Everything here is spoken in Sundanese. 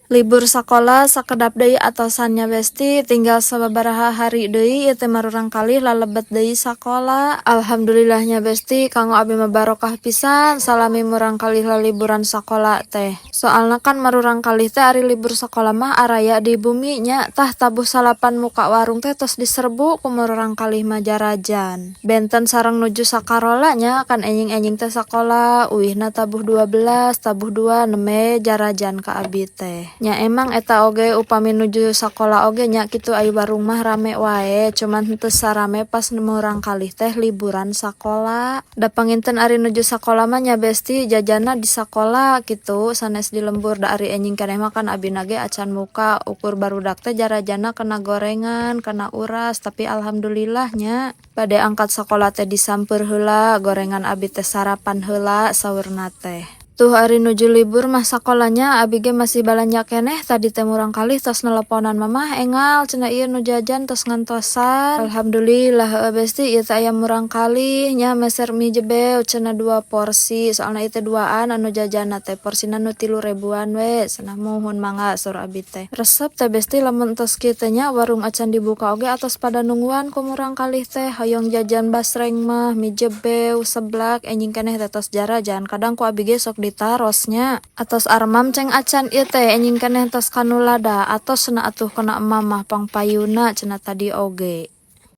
Libur sekolah sakedap deui atosannya besti, tinggal sababaraha hari deui ieu teh marurang kalih lalebet deui sakola. Alhamdulillahnya besti kanggo abi mah barokah pisan salami murang kalih liburan sakola teh. Soalna kan marurang kalih teh ari libur sakola mah araya di bumi nya, tah tabuh salapan muka warung teh tos diserbu ku marurang kalih mah jarajan. Benten sareng nuju sakarola nya kan enjing-enjing teh sakola, uihna tabuh 12, tabuh 2 neme jarajan ka abi teh. Nya emang eta oge upami nuju sakola oge nya kitu aya warung mah rame wae, cuman henteu sarame pas murang kalih teh liburan sakola. Da panginten ari nuju sakola mah nya besti jajana di sakola kitu sanes di lembur da ari enjing keneh mah kan abina ge acan muka ukur barudak teh jarajana kena gorengan, kena uras, tapi alhamdulillahnya bade angkat sakola teh disamper heula, gorengan abi teh sarapan heula saurna teh. Tuh ari nuju libur mah sakolanya abi ge masih balanja keneh tadi teh murang kalih tos nelponan mamah engal cenah ieu nu jajan tos ngantosan. Alhamdulillah heueuh besti ieu teh aya murang kalih nya meser mie jebeu cenah 2 porsi soalna ieu teh duaan anu jajanna teh porsina nu 3 ribuan we cenah muhun mangga saur abi teh. Resep teh besti lamun tos kieu teh nya warung acan dibuka oge atos pada nungguan ku murang kalih teh hoyong jajan basreng mah mie jebeu seblak enjing keneh teh tos jarajan kadang ku abi ge sok ditarosnya atos armam ceng acan ieu teh enjing keneh tos kanulada atos cenah atuh kena emam mah pangpayuna cenah tadi oge.